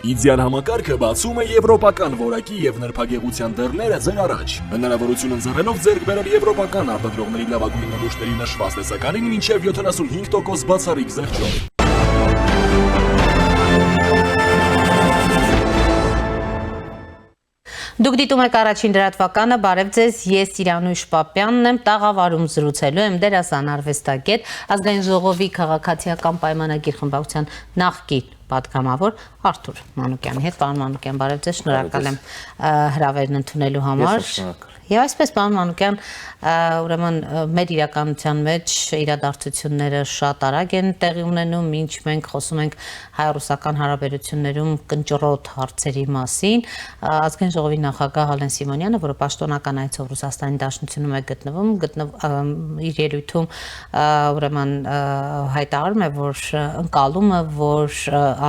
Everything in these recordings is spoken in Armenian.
Իդեալ համակարգը բացում է եվրոպական որակի եւ նրբագեղության դռները ձեր առաջ։ Հնարավորություն ընձեռելով ձեռք բերել եվրոպական արտադրողների լավագույն նմուշների նշված տեսականին մինչև 75% բացառիկ զեղչով։ Դուք դիտում եք առաջին լրատվականը, բարև ձեզ, ես Իրանուշ Պապյանն եմ, տաղավարում զրուցելու եմ դերասան արվեստագետ, ազգային ժողովի քաղաքացիական պայմանագիր խմբակցության նախկին պատգամավոր Արթուր Մանուկյանի հետ։ Պարոն Մանուկյան, բարև ձեզ, շնորհակալ եմ հրավերն ընդունելու համար։ Եվ այսպես, պարոն Մանուկյան, ուրեմն մեր իրականության մեջ իրադարձությունները շատ արագ են տեղի ունենում, ինչ մենք խոսում ենք հայ-ռուսական հարաբերություններում կնճռոտ հարցերի մասին։ Ազգային ժողովի նախագահ Ալեն Սիմոնյանը, որը պաշտոնական այցով Ռուսաստանի Դաշնությունում է գտնվում, իր ելույթում ուրեմն հայտարարում է, որ ընկալումը, որ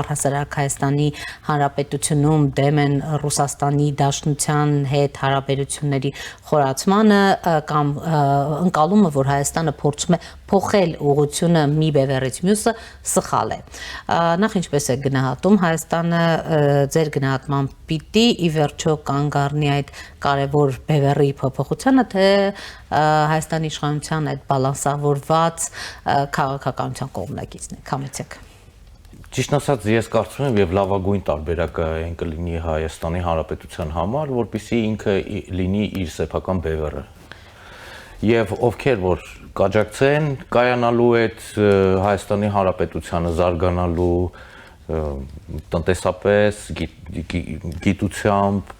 առհասարակ Հայաստանի Հանրապետությունում դեմ են Ռուսաստանի Դաշնության հետ հարաբերությունների խորացմանը կամ ընկալումը, որ Հայաստանը փորձում է փոխել ուղղությունը մի բևեռից մյուսը, սխալ է։ Նախ ինչպես է գնահատում Հայաստանը, ձեր գնահատմամբ պիտի ի վերջո կանգ առնի այդ կարևոր բևեռի փոփոխությանը, թե Հայաստանի իշխանության այդ բալանսավորված քաղաքականության կողմնակիցն է, կամեցեք։ Ճիշտ ասած, ես կարծում եմ եւ լավագույն տարբերակը այն կլինի Հայաստանի Հանրապետության համար, որպեսզի ինքը լինի իր սեփական բևեռը։ Եվ ովքեր որ կաջակցեն կայանալու այդ Հայաստանի Հանրապետությանը զարգանալու տնտեսապես, գիտությամբ,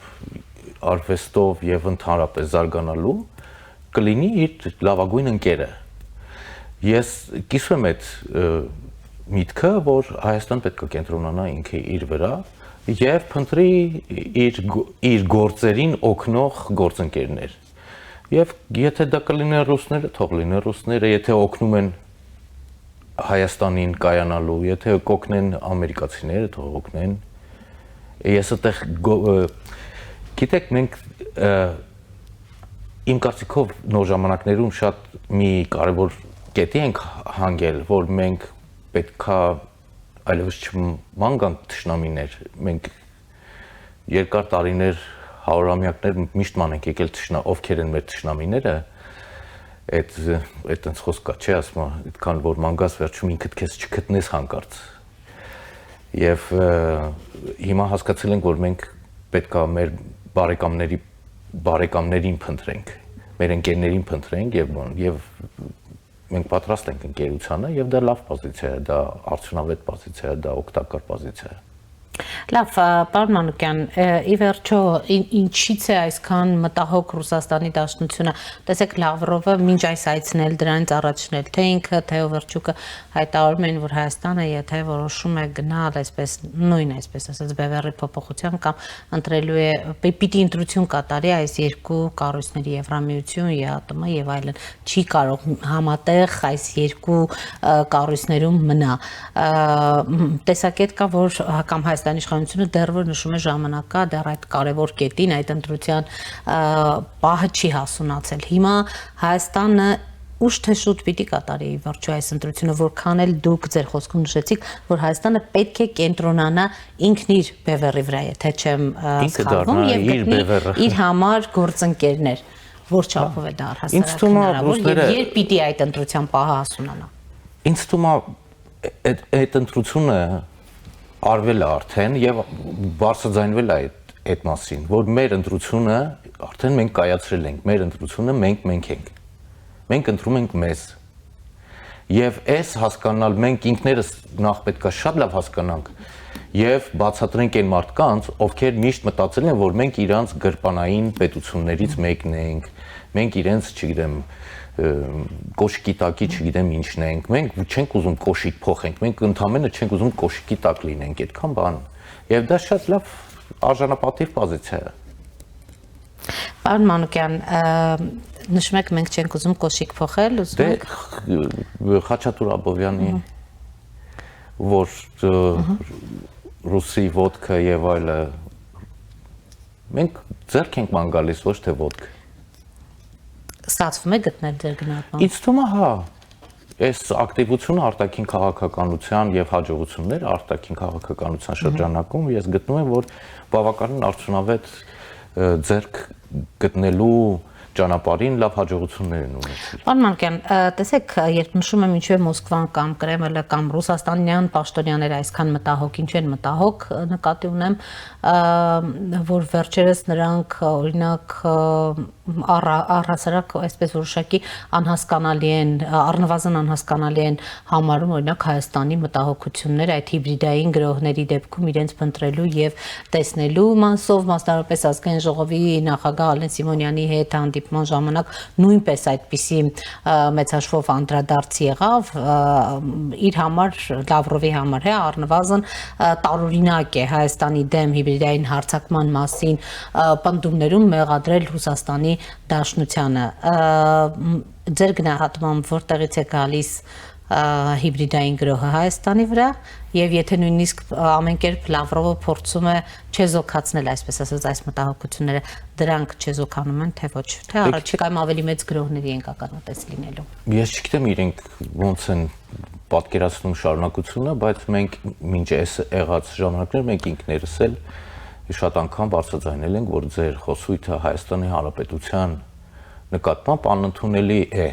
արվեստով եւ ընդհանրապես զարգանալու, կլինի իր լավագույն ընկերը։ Ես կիսում եմ այդ միտքը, որ Հայաստան պետք է կենտրոնանա ինքը իր վրա եւ փնտրի իր գործերին օգնող գործընկերներ։ Եվ եթե դա կլինեն ռուսները, թող լինեն ռուսները, եթե օգնում են Հայաստանին կայանալու, եթե կօգնեն ամերիկացիները, թող օգնեն։ Ես այդտեղ գիտեք, մենք իմ կարծիքով նոր ժամանակներում շատ մի կարևոր կետի ենք հանգել, որ մենք պետքա այլևս չման գան թշնամիներ, մենք երկար տարիներ, հարյուրամյակներ միշտ մանենք եկել ովքեր են մեր թշնամիները, այդ այնց խոսք կա, չէ, ասում եմ, այդքան որ մանգաս վերջում ինքդ քեզ չգտնես հանկարծ։ Եվ հիմա հասկացել ենք, որ մենք պետքա մեր բարեկամներին փնտրենք, մեր ընկերներին փնտրենք եւ մենք պատրաստ ենք ընկերությանը եւ դա լավ պոզիցիա է, դա արդյունավետ պոզիցիա է, դա օգտակար պոզիցիա է։ Լավ, պարոն Մանուկյան, ի վերջո ինչից է այսքան մտահոգ Ռուսաստանի Դաշնությունը, տեսեք Լավրովը մինչ այս այցն էլ դրանից առաջնել, թե ինքը, թե Օվերչուկը հայտարարում են, որ Հայաստանը եթե որոշում է գնալ այսպես նույն այսպես ասած բևեռի փոփոխության կամ ընտրելու է պիտի ընտրություն կատարի այս երկու կառույցների Եվրամիություն, ԵԱՏՄ եւ այլն, չի կարող համատեղ այս երկու կառույցներում մնա։ Տեսակետ կա, որ կամ Հայաստանի իշխանությունը դեռ որ նշում է ժամանակա դեռ այդ կարևոր կետին, այդ ընտրության պահը չի հասունացել։ Հիմա Հայաստանը ուշ թե շուտ պիտի կատարի վերջո այս ընտրությունը, որքան էլ դուք ձեր խոսքում նշեցիք, որ Հայաստանը պետք է կենտրոնանա ինքն իր բևեռի վրա, եթե չեմ սխալվում, եւ գտնի իր համար գործընկերներ, որ չափով է դա առհասարակ հնարավոր եւ երբ պիտի այդ ընտրության պահը հասունանա։ Ինձ թվում է այդ ընտրությունը արվել է արդեն եւ բարձրաձայնվել է այդ մասին, որ մեր ընտրությունը արդեն մենք կայացրել ենք, մեր ընտրությունը մենք ենք։ Մենք ընտրում ենք մեզ։ Եվ այս հասկանալ մենք ինքներս նախ պետք է շատ լավ հասկանանք եւ բացատրենք այն մարդկանց, ովքեր միշտ մտածել են, որ մենք իրանց գրպանային պետություններից մեկն ենք, մենք իրենց, չգիտեմ, կոշիկի տակի չգիտեմ ինչն ենք, մենք չենք ուզում կոշիկ փոխենք, մենք ընդամենը չենք ուզում կոշիկի տակ լինենք, այդքան բան։ Եվ դա շատ լավ արժանապատիվ պոզիցիա է։ Պարոն Մանուկյան, նշում եք մենք չենք ուզում կոշիկ փոխել, ուզում եք Խաչատուր Աբովյանի, որ ռուսի ոդկա եւ այլը, մենք ձեռք ենք ման գալիս, ոչ թե ոդկա։ Ստացվում է գտնել ձեր գնահատմամբ։ Ինձ թվում է, հա։ այս ակտիվությունը արտաքին քաղաքականության եւ հաջողությունները արտաքին քաղաքականության շրջանակում ես գտնում եմ, որ բավականին արդյունավետ ձեռք գտնելու ճանապարհին լավ հաջողություններ են ունեցել։ Պարոն Մանուկյան, տեսեք, երբ նշում եմ ինչու է Մոսկվան կամ Կրեմլը կամ ռուսաստանյան պաշտոնյաները այսքան մտահոգ, ինչու են մտահոգ, նկատի ունեմ, որ վերջերս նրանք օրինակ առհասարակ այսպես որոշակի անհասկանալի են, առնվազն անհասկանալի են համարում օրինակ Հայաստանի մտահոգությունները այդ հիբրիդային գրոհների դեպքում իրենց փնտրելու եւ տեսնելու մասով, մասնավորապես ազգային ժողովի նախագահ Ալեն Սիմոնյանի հետ հանդիպման ժամանակ նույնպես այդպիսի մեծ հաշվով անդրադարձ եղավ իր համար Լավրովի համար առնվազն տարօրինակ է Հայաստանի դեմ հիբրիդային հարձակման մասին պնդումներում մեղադրել Ռուսաստանի Դաշնությանը ձեր գնահատմամբ որտեղից է գալիս հիբրիդային գրոհը Հայաստանի վրա եւ եթե նույնիսկ ամեն կերպ Լավրովը փորձում է չեզոքացնել այսպես ասած այս մտահոգությունները դրանք չեզոքանում են թե ոչ թե առաջիկայում ավելի մեծ գրոհների են ականատես լինելու Ես չգիտեմ իրենք ոնց են պատկերացնում շարունակությունը բայց մենք մինչ այս եղած ժամանակներ մենք ինքներս էլ շատ անգամ բարձրաձայնել ենք որ ձեր խոսույթը Հայաստանի Հանրապետության նկատմամբ անընդունելի է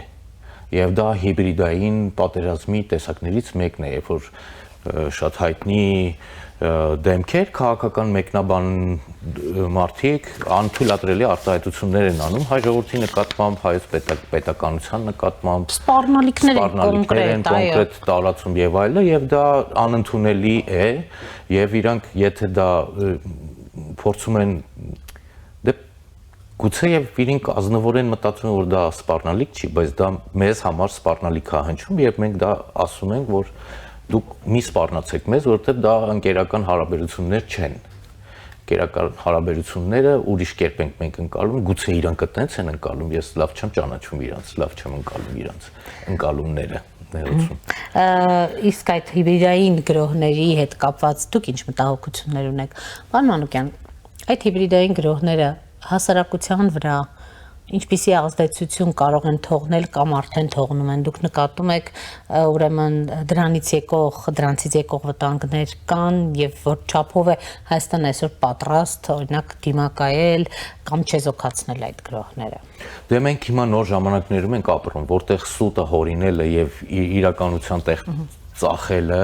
եւ դա հիբրիդային պատերազմի տեսակներից մեկն է երբ որ շատ հայտնի դեմքեր քաղաքական մեկնաբան մարդիկ անթույլատրելի արտահայտություններ են անում հայ ժողովրդի նկատմամբ հայոց պետականության նկատմամբ սպառնալիքներ են կոնկրետ տարածում եւ այլը եւ դա անընդունելի է եւ իրանք եթե դա փորձում են գուցե եւ իրենք ազնվորեն մտածում են որ դա սպառնալիք չի բայց դա մեզ համար սպառնալիք է հնչում եւ մենք դա ասում ենք որ դուք մի սպառնացեք մեզ որովհետեւ դա ընկերական հարաբերություններ չեն ընկերական հարաբերությունները ուրիշ կերպ ենք մենք ընկալում գուցե իրանք այդտենց են ընկալում ես լավ չեմ ճանաչում իրանց լավ չեմ ընկալում իրանց ընկալումները իսկ այդ հիբրիդային գրոհների հետ կապված դուք ինչ մտահոգություններ ունեք պարոն Մանուկյան այդ հիբրիդային գրոհները հասարակության վրա ինչպիսի ազդեցություն կարող են թողնել կամ արդեն թողնում են դուք նկատում եք ուրեմն դրանից եկող վտանգներ կան եւ որ չափով է Հայաստանը այսօր պատրաստ օրինակ դիմակայել կամ չեզոքացնել այդ գրոհները դե մենք հիմա նոր ժամանակներում ենք ապրում որտեղ սուտը հորինելը եւ իրականության տեղ ծախելը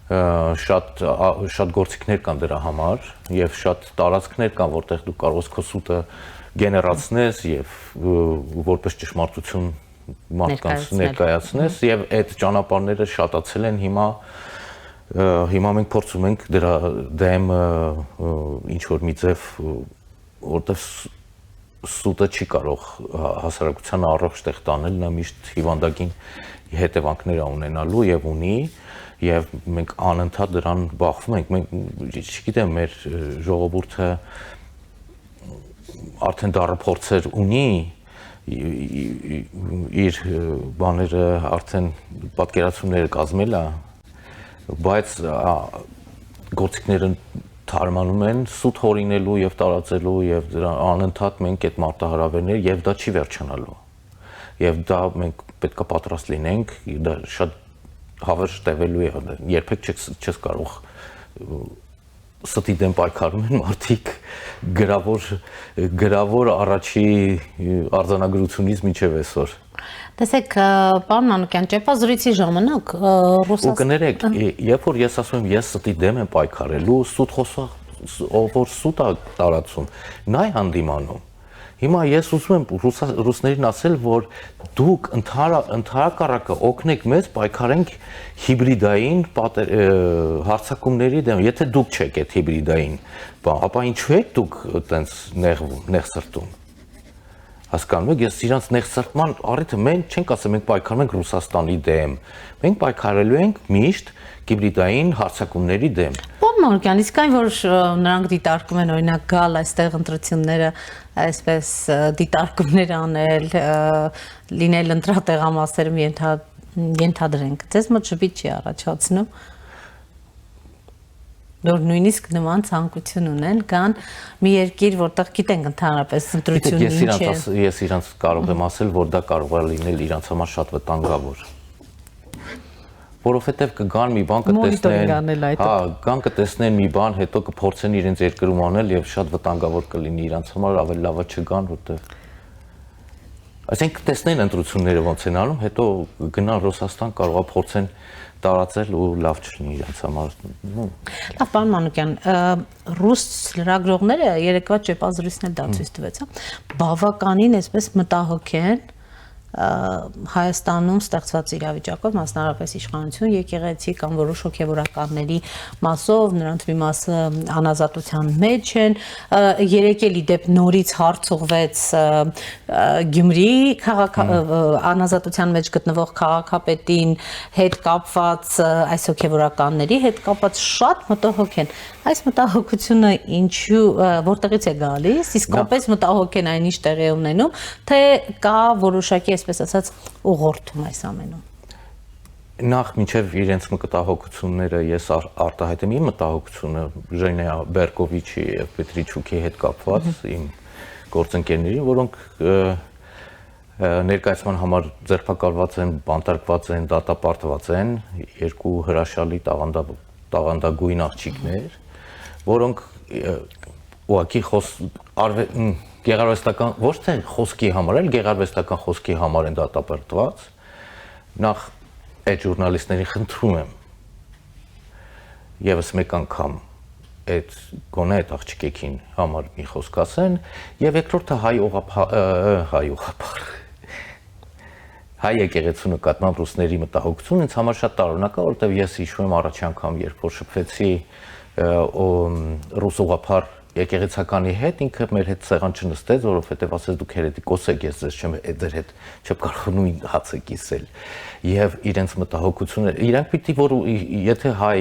շատ գործիքներ կան դրա համար եւ շատ տարածքներ կան որտեղ դու կարող ես քո սուտը գեներացնես եւ որպես ճշմարտություն մարդկանց ներկայացնես եւ այդ ճանապարհները շատացել են հիմա մենք փորձում ենք դրա դեմ ինչ որ մի ձև որտեղ սուտը չի կարող հասարակության առողջ տեղ տանել նա միշտ հիվանդագին հետևանքներ ունենալու եւ ունի եւ մենք անընդհատ դրան բախվում ենք մենք չգիտեմ մեր ժողովուրդը արդեն դառը փորձեր ունի իր բաները արդեն պատկերացումները կազմել է բայց գործիքները թարմանում են սուտ հորինելու եւ տարածելու եւ դրան անընդհատ մենք այդ մարտահրավերներ եւ դա չի վերջանալու եւ դա մենք պետքա պատրաստ լինենք դա շատ հավերժ տևելու է երբեք չես կարող ստի դեմ պայքարում են մարդիկ գրավոր առաջի արձանագրությունից մինչև այսօր տեսեք պարոն Մանուկյան ճեպազրույցի ժամանակ ու կներեք երբ որ ես ասում եմ ես ստի դեմ եմ պայքարելու սուտ խոսող ով որ սուտ է տարածում նա է հանդիմանում հիմա ես ուզում եմ ռուսներին ասել որ դուք ընդհանրակարգը օգնեք մեզ պայքարենք հիբրիդային հարձակումների դեմ եթե դուք չեք այդ հիբրիդային ապա ինչու եք դուք այտենց նեղ սրտում հասկանում եք ես իրանց նեղ սրտման առիթը մենք չենք ասում մենք պայքարում ենք Ռուսաստանի դեմ մենք պայքարելու ենք միշտ հիբրիդային հարձակումների դեմ Պարոն Մանուկյան իսկ այն որ նրանք դիտարկում են օրինակ գալ այստեղ ընտրությունները այսպես դիտարկումներ անել լինել ընտրատեղամասերում ենթադրենք ձեզ մոտ շփիտ չի առաջացնում որ նույնիսկ նման ցանկություն ունեն կան մի երկիր որտեղ գիտենք ընդհանրապես ընտրությունն ինչ է ես իրանց կարող եմ ասել որ դա կարող է լինել իրանց համար շատ վտանգավոր որովհետև կգան մի բան Մոնիտորինգ անել այդ։ կան կտեսնեն մի բան, հետո կփորձեն իրենց երկրում անել եւ շատ վտանգավոր կլինի իրանց համար, ավելի լավը չգան, որտեղ այսինքն տեսնեն ընտրությունները ոնց են անում, հետո գնան Ռուսաստան, կարողա փորձեն տարածել ու լավ չլինի իրանց համար։ Լավ, պարոն Մանուկյան, ռուս լրագրողները երեկվա ճեպազրույցն էլ դա ցույց տվեց, բավականին այսպես մտահոգ են Հայաստանում ստեղծված իրավիճակով, մասնավորապես իշխանություն եկեղեցի կամ որոշ հոգևորականների մասով, նրանց մի մասը անազատության մեջ են, երեկ էլ իդեպ նորից հարց ուղղվեց Գյումրիի անազատության մեջ գտնվող քաղաքապետին հետ կապված այս հոգևորականների հետ կապված շատ մտահոգ են։ Այս մտահոգությունը ինչու որտեղից է գալիս, իսկապես մտահոգ են այն ինչ տեղի է ունենում, թե կա որոշակի այսպես ասած ուղղորդում այս ամենում։ Նախ մինչև իրենց մտահոգությունները ես արտահայտեմ իմ մտահոգությունը Ժենյա Բերկովիչի եւ Պետրիչուկի հետ կապված իմ գործընկերներին, որոնք ներկայացման համար ձերբակալված են, բանտարկված են, դատապարտված են, երկու հրաշալի տաղանդագույն աղջիկներ, որոնք ուղղակի գեղարվեստական ոչ թե խոսքի համար, այլ գեղարվեստական խոսքի համար են դատապարտված։ Նախ այդ ժուրնալիստներին խնդրում եմ եւս մեկ անգամ այդ գոնե այդ աղջիկեքին համար մի խոսք ասեն, եւ երկրորդը հայ եկեղեցու նկատմամբ ռուսների մտահոգությունը ինձ համար շատ տարօրինակ է, որովհետեւ ես հիշում եմ առաջ անգամ, երբ որ շփվեցի ռուս ուղղափառ եկեղեցականի հետ, ինքը մեր հետ սեղան չնստեց, որովհետև ասեց դուք հերետիկոս եք, ես ձեզ չեմ ձեր հետ չեմ կարող նույն հացը կիսել։ Եվ իրենց մտահոգությունը, իրանք պիտի որ եթե հայ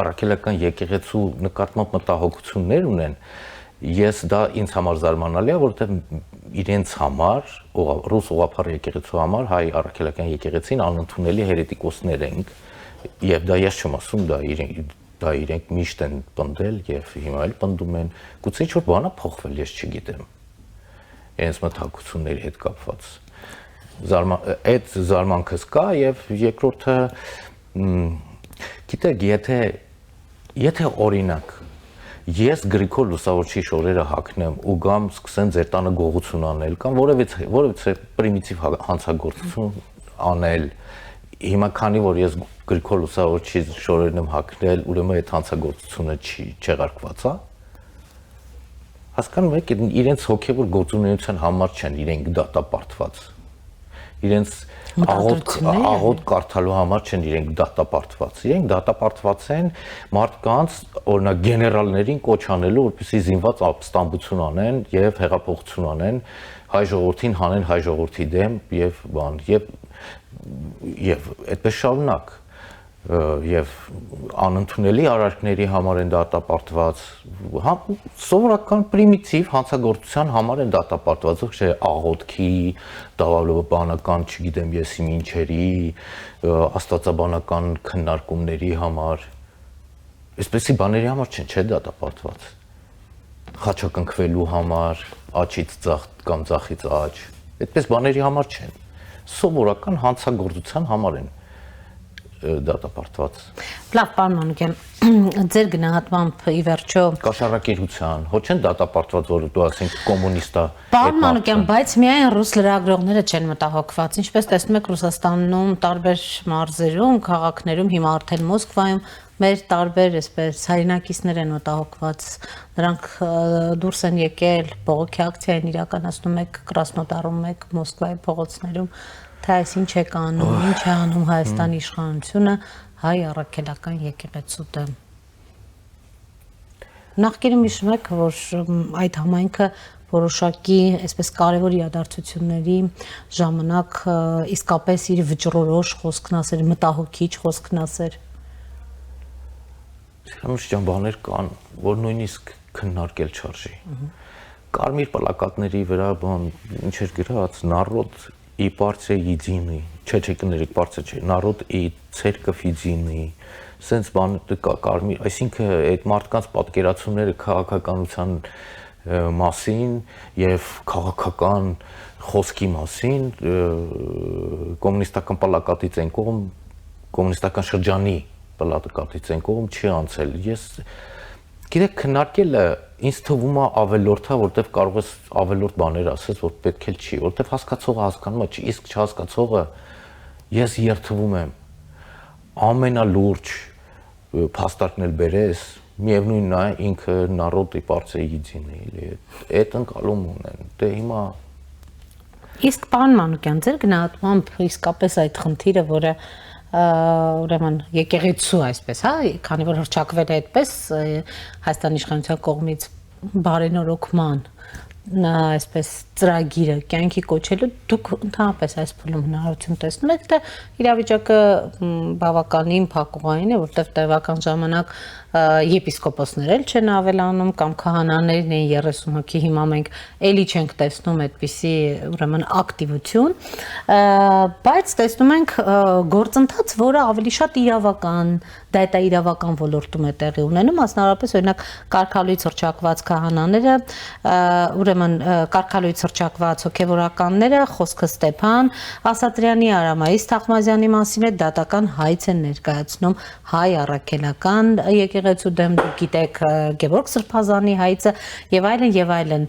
առաքելական եկեղեցու նկատմամբ մտահոգություններ ունեն, ես դա ինձ համար զարմանալի է, որովհետև իրենց համար, ռուս ուղղափառ եկեղեցու համար հայ առաքելական եկեղեցին անընդունելի հերետիկոսներ են, եւ դա ես չեմ ասում, դա իրենք միշտ են պնդել եւ հիմա էլ պնդում են, գուցե ինչ-որ բան է փոխվել, ես չգիտեմ։ Իրենց մտահոգությունների հետ կապված։ Այդ զարմանքս կա եւ երկրորդը գիտեք, եթե օրինակ ես Գրիգոր Լուսավորչի շորերը հագնեմ ու գամ սկսեմ ձեր տանը գողություն անել կամ որևիցե պրիմիտիվ հանցագործություն անել, հիմա քանի որ ես Գրիգոր Լուսավորչի շորերն եմ հագնել, ուրեմն այդ հանցագործությունը չեղարկված է։ Հասկանում եք, իրենց հոգևոր գործունեության համար չեն իրենք դատապարտված։ Իրենց աղոտ կարդալու համար չեն իրենք դատապարտված։ Իրենք դատապարտված են մարդկանց, օրինակ գեներալներին կոչ անելու, որպեսզի զինված ապստամբություն անեն եւ հեղափոխություն անեն, հայ ժողովրդին հանեն հայ ժողովրդի դեմ եւ բան, եւ այդպես շարունակ եւ անընդունելի արարքների համար են դատապարտված, սովորական պրիմիտիվ հանցագործության համար են դատապարտված, ոչ թե աղոթքի, դավալոբանական, չգիտեմ ես ինչերի, աստվածաբանական քննարկումների համար, այսպեսի բաների համար չեն, չէ՞ դատապարտված, խաչակնքվելու համար, աչից ձախ կամ ձախից աչ, այդպես բաների համար չեն, սովորական հանցագործության համար են դատապարտված։ Լավ, պարոն Մանուկյան, ձեր գնահատմամբ ի վերջո կաշառակերության, հո չեն դատապարտված, որ դու ասենք կոմունիստա։ Պարոն Մանուկյան, բայց միայն ռուս լրագրողները չեն մտահոգված, ինչպես տեսնում եք Ռուսաստանում տարբեր մարզերում, քաղաքներում, հիմա արդեն Մոսկվայում մեր տարբեր այսպես հայրենակիցներ են մտահոգված, նրանք դուրս են եկել, բողոքի ակցիա են իրականացնում եք Կրասնոդարում եք, Մոսկվայի փողոցներում, թե այս ինչ է անում, ինչ է անում Հայաստանի իշխանությունը հայ առաքելական եկեղեցու դեմ։ Նախկինում հիշում եք, որ այդ համայնքը որոշակի այսպես կարևոր իրադարձությունների ժամանակ իսկապես իր վճռորոշ խոսքն ասեր, մտահոգիչ խոսքն ասեր։ Սրանուշ բաներ կան, որ նույնիսկ քննարկել չարժի։ Կարմիր պլակատների վրա բան ինչ էր գրած, «Народ и партия единый», չէ, կներեք, բարձր չէ, «Народ и церковь единый», սենց բան կարմիր, այսինքն այդ մարդկանց պատկերացումները քաղաքականության մասին եւ քաղաքական խոսքի մասին կոմունիստական պլակատից են կողմ կոմունիստական շրջանի պլատկատից են կողմ չի անցել։ Ես գիտեք քննարկելը ինձ թվում է ավելորդա, որտեվ կարող ես ավելորդ բաներ ասես, որ պետք էլ չի, որտեվ հասկացողը հասկանում է, իսկ չհասկացողը ես երթվում եմ ամենալուրջ փաստարկն էլ բերես, միևնույնն է ինքը նարոդի պարծեիդին է, էլի այդ ընկալում ունեն։ Դե հիմա Իսկ պարոն Մանուկյան, ձեր գնահատմամբ իսկապես այդ խնդիրը, որը ուրեմն եկեղեցու այսպես, հա, քանի որ հռչակվել է այդպես Հայաստանի իշխանության կողմից բարենորոգման այսպես ծրագիրը կյանքի կոչելու, դուք ընդհանրապես այս փուլում հնարավորություն տեսնում եք, թե իրավիճակը բավականին փակուղային է, որտեղ տևական ժամանակ եպիսկոպոսներ էլ չեն ավելանում կամ քահանաներն են 30 հոգի, հիմա մենք էլի չենք տեսնում այդպիսի ուրեմն ակտիվություն, բայց տեսնում ենք գործընթաց, որը ավելի շատ իրավական, իրավական ոլորտում է տեղի ունենում, մասնավորապես օրինակ կարգալույց հռչակված քահանաները, ուրեմն կարգալույց հռչակված հոգևորականները, խոսքը Ստեփան Ասատրյանի, Արամայիս Թախմազյանի մասին է դատական հայց են ներկայացնում հայ առաքելական եկեղեցու դեմ, դուք գիտեք Գևորգ Սրբազանի հայցը եւ այլն,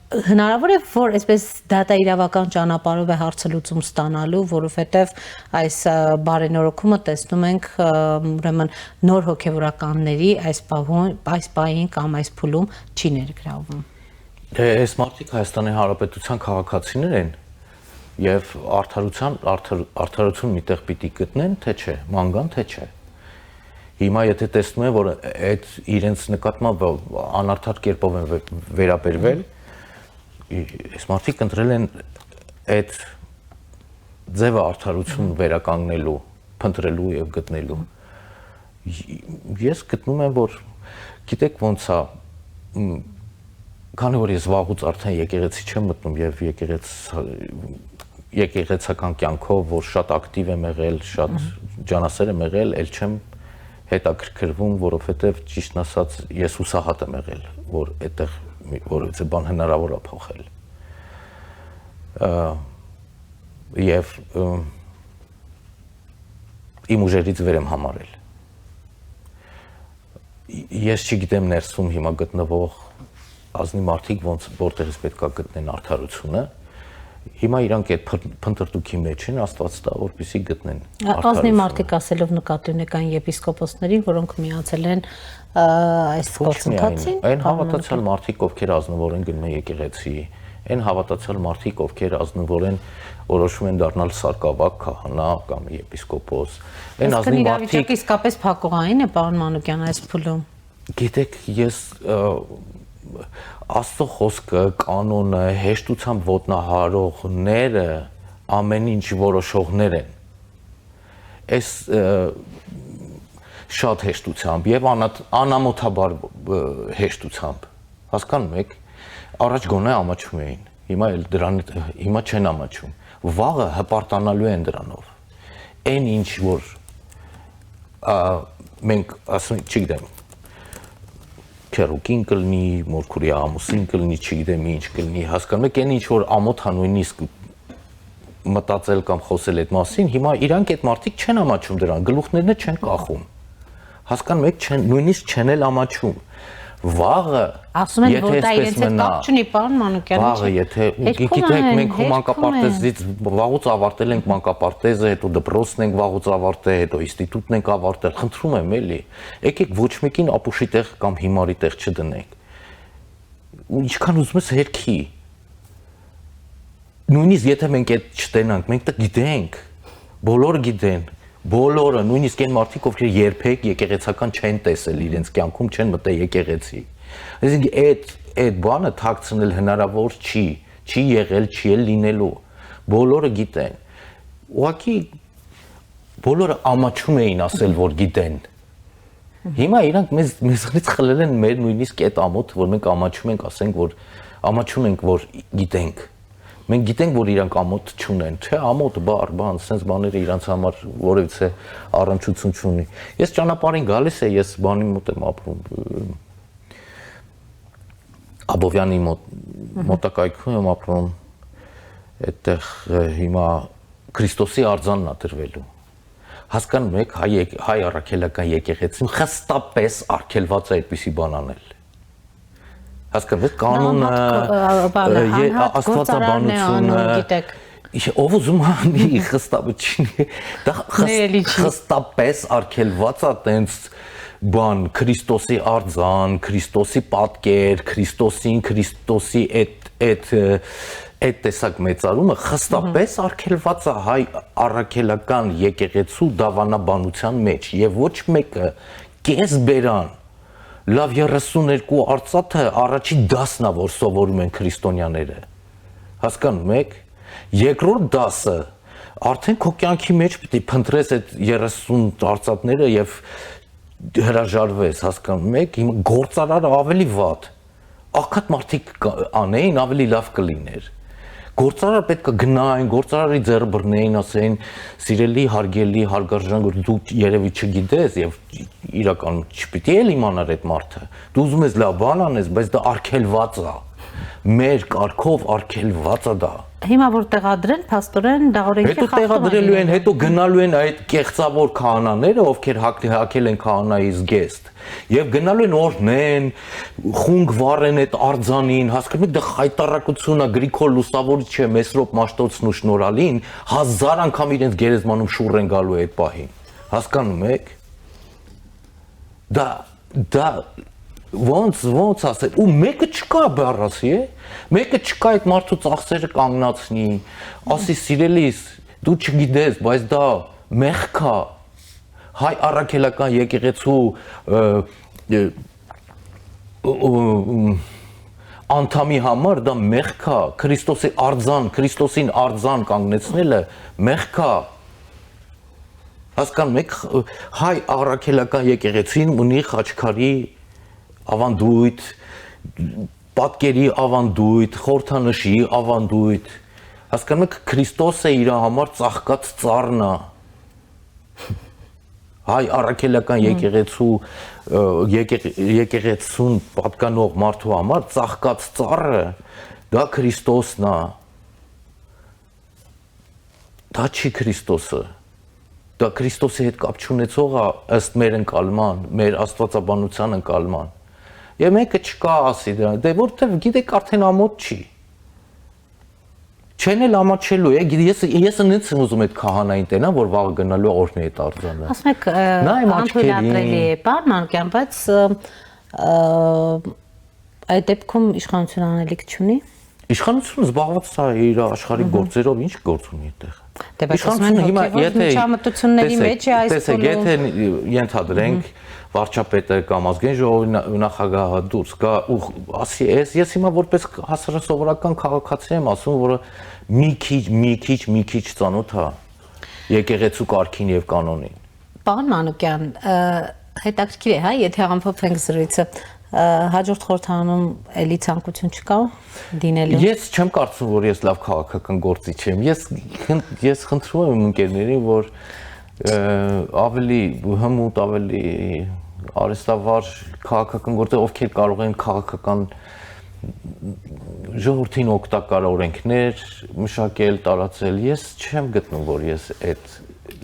հնարավոր է, որ այսպես դատաիրավական ճանապարհով է հարցը լուծում ստանալու, որովհետև այս բարենորոգումը տեսնում ենք ուրեմն նոր հոգևորականների այս պահին կամ այս փուլում չի ներգրավում։ Դե այս մարդիկ Հայաստանի Հանրապետության քաղաքացիներ են եւ արդարություն միտեղ պիտի գտնեն, թե չէ, ման թե չէ։ Հիմա եթե տեսնում են, որ այդ իրենց նկատմամբ անարդար կերպով են վերաբերվել, այս մարդիկ ընտրել են այդ ձևը արդարություն վերականգնելու, փնտրելու եւ գտնելու։ Ես գտնում եմ, որ գիտեք ոնց է, քանի որ ես վաղուց արդեն եկեղեցի չեմ մտնում եւ եկեղեցական կյանքով, որ շատ ակտիվ եմ եղել, շատ ջանասեր եմ եղել, ել չեմ հետաքրքրվում, որովհետեւ ճիշտն ասած ես հուսահատ եմ եղել, որ այդտեղ որևէ բան հնարավոր է փոխել։ Եվ իմ ուժերից վեր եմ համարել։ Ես չգիտեմ ներսում հիմա գտնվող ազնի մարդիկ որտեղից պետք է գտնեն արդարությունը։ Հիմա իրանք այդ փնտրտուքի մեջ են, Աստված տա, որպեսզի գտնեն արդարությունը։ Ազնի մարդիկ ասելով նկատի ունեք այն եպիսկոպոսներին, որոնք միացել են այս գործընթացին։ Այն հավատացյալ մարդիկ, ովքեր ազնվորեն գնում են եկեղեցի, այն հավատացյալ մարդիկ, ովքեր ազնվորեն որոշում են դառնալ սարկավակ, քահանա կամ եպիսկոպոս։ Այն ազնի մարդիկ իսկապես փակուղային է, պարոն Մանուկյան, այս փուլում։ Գիտեք, ես Աստծո խոսքը, կանոնը, հեշտությամբ ոտնահարողները ամեն ինչ որոշողներ են։ Այս շատ հեշտությամբ եւ անամոթաբար հեշտությամբ, հասկանում եք, առաջ գոնե ամաչում էին, հիմա չեն ամաչում, վաղը հպարտանալու են դրանով։ Այն ինչ որ մենք ասում ենք, չգիտեմ, քերուկին կլինի, մորքուրի ամուսին կլինի, չգիտեմ ինչ կլինի, հասկանում եք, այն ինչ որ ամոթ է նույնիսկ մտածել կամ խոսել այդ մասին, հիմա իրանք այդ մարդիկ չեն ամաչում դրան, գլուխներն չեն կախում։ Հասկանում եք, նույնիսկ չեն էլ ամաչում։ Վաղը, ասում են, որ դա իրենց հետ կապ չունի, պարոն Մանուկյան։ Վաղը, եթե գիտեք, մենք մանկապարտեզից վաղուց ավարտել ենք մանկապարտեզը, հետո դպրոցն ենք վաղուց ավարտել, հետո ինստիտուտն ենք ավարտել, խնդրում եմ էլի, եկեք ոչ մեկին ապուշի տեղ կամ հիմարի տեղ չդնենք։ Ինչքան ուզում ես հերքի։ Նույնիսկ եթե մենք այդ չտենանք, մենք դա գիտենք, բոլորը գիտեն։ Բոլորը, նույնիսկ այն մարդիկ, ովքեր երբեք եկեղեցական չեն տեսել իրենց կյանքում, չեն մտել եկեղեցի։ Այսինքն այդ բանը թաքցնել հնարավոր չի եղել, չի էլ լինելու։ Բոլորը գիտեն։ Ուղղակի բոլորը ամաչում էին ասել, որ գիտեն։ Հիմա իրանք մեզանից խլել են մեր նույնիսկ այդ ամոթը, որ մենք ամաչում ենք, ասենք, որ ամաչում ենք, որ գիտենք։ Մենք գիտենք, որ իրանք ամոթ չունեն, չէ, ամոթ, բան, sense բաները իրանց համար որևիցե առնչություն չունի։ Ես ճանապարհին գալիս եմ, ես բանի մոտ եմ ապրում։ Աբովյանի մոտակայքում եմ ապրում։ Այդտեղ հիմա Քրիստոսի արձանն է դրվելու։ Հասկանում եք, հայ առաքելական եկեղեցին խստապես արգելված է այդպիսի բան անել։ Հասկանում եք, կանոնը, աստվածաբանությունը, ով ուզում անի խստաբուչինի, դա խստապես արգելված է տենց բան Քրիստոսի արձան, Քրիստոսի պատկեր, Քրիստոսի այդ տեսակ մեծարումը խստապես արգելված է հայ առաքելական եկեղեցու դավանաբանության մեջ եւ ոչ մեկը կես բերան լավ 32 արծաթը առաջի դասն է որ սովորում են քրիստոնյաները հասկանում եք երկրորդ դասը արդեն քո կյանքի մեջ պետք է փնտրես այդ 30 արծաթները եւ հրաժարվես հասկանում եք հիմա գործարարը ավելի վատ աղքատ մարդիկ անեին ավելի լավ կլիներ գործարարը պետք է գնային գործարարի ձեռը բռնեին ասեին սիրելի հարգելի հարգարժան որ դու երևի չգիտես եւ իրականում չպիտի էլ իմանար այդ մարդը դու ուզում ես լավ բան անես բայց դա արգելված է մեր կարգով արգելված է դա հիմա որ տեղադրեն փաստորեն դա օրենքի հետո տեղադրելու են հետո գնալու են այդ կեղծավոր քահանաները ովքեր հակել են քահանայի զգեստ եւ գնալու են օրհնեն խունգ վառեն այդ արձանին հասկանում եք դա խայտարակություն է Գրիգոր Լուսավորիչը Մեսրոպ Մաշտոցն ու Շնորհալին 1000 անգամ իրենց գերեզմանում շուռ են գալու այդ պահին հասկանում եք դա ոնց ասել ու մեկը չկա բառասի է մեկը չկա այդ մարդու ծախսերը կանգնացնի ասի սիրելիս դու չգիտես բայց դա մեղք է հայ առաքելական եկեղեցու անդամի համար դա մեղք է Քրիստոսի արձան Քրիստոսին արձան կանգնեցնելը մեղք է հասկանում եք հայ առաքելական եկեղեցին ունի խաչքարի ավանդույթ, պատկերի ավանդույթ, խորհրդանշի ավանդույթ, հասկանում եք Քրիստոսը իր համար ծաղկած ծառն է, հայ առաքելական եկեղեցուն պատկանող մարդու համար ծաղկած ծառը, դա Քրիստոսն է, դա չի Քրիստոսը, դա Քրիստոսի հետ կապ չունեցող է ըստ մեր ընկալման, մեր աստվածաբանության ընկալման Եվ մեկը չկա ասի դրա, դե որտեվ գիտեք արդեն ամոթ չի։ Չեն էլ ամաչելու է, ես նենց եմ ուզում այդ քահանային տենա, որ վաղը գնալու օրհնի այդ արձանը։ Ասում եք, անթույլատրելի է բան անկյան, բայց այդ դեպքում իշխանությունը անելիք չունի։ Իշխանությունը զբաղված է իր աշխարհի գործերով, ինչ գործ ունի այդտեղ։ Դե բայց ասում են միջամտությունների մեջ է այս բոլորը։ Եթե ենթադրենք վարչապետը կամ ազգային ժողովի նախագահը դուրս գա ու ասի ես հիմա որպես հասարակական քաղաքացի եմ ասում որը մի քիչ ծանոթ է եկեղեցու կարգին եւ կանոնին Պարոն Մանուկյան հետաքրքիր է հա եթե ամփոփենք զրույցը հաջորդ խորհրդարանում էլի ցանկություն չկա դինելու Ես չեմ կարծում որ ես լավ քաղաքական գործիչ եմ ես խնդրում եմ ընկերներին որ ավելի հմուտ ավելի արհեստավար քաղաքական գործեր ովքեր կարող են քաղաքական ժողովրդին օգտակար օրենքներ մշակել տարածել ես չեմ գտնում որ ես այդ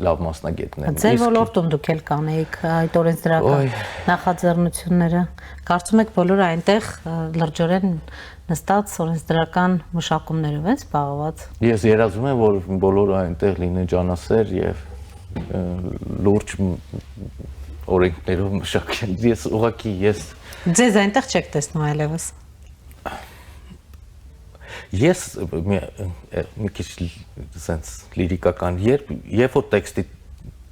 լավ մասնագետն եմ Ձեր ոլորտում դուք էլ կանեիք այդ օրենսդրական նախաձեռնությունները կարծում եք բոլորը այնտեղ լրջորեն նստած օրենսդրական մշակումներով են զբաղված Ես երազում եմ որ բոլորը այնտեղ լինեն ջանասեր եւ լուրջ օրենքներով մշակեն ես ուղղակի Ձեզ այնտեղ չեք տեսնում այլևս Ես մի քիչ sense լիրիկական երբ որ տեքստի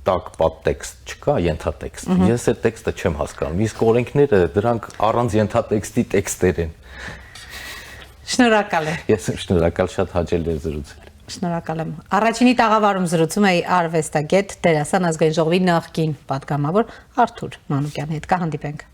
տակ պատտեքստ չկա ենթատեքստ ես այդ տեքստը չեմ հասկանում իսկ օրենքները դրանք առանց ենթատեքստի տեքստեր են Շնորհակալ եմ Ես շնորհակալ շատ հաճելի էր զրուցել Շնորհակալ եմ Առաջինի տաղավարում զրուցում էի արվեստագետ Դերասան ազգային ժողովի նախկին պատգամավոր Արթուր Մանուկյանի հետ կհանդիպենք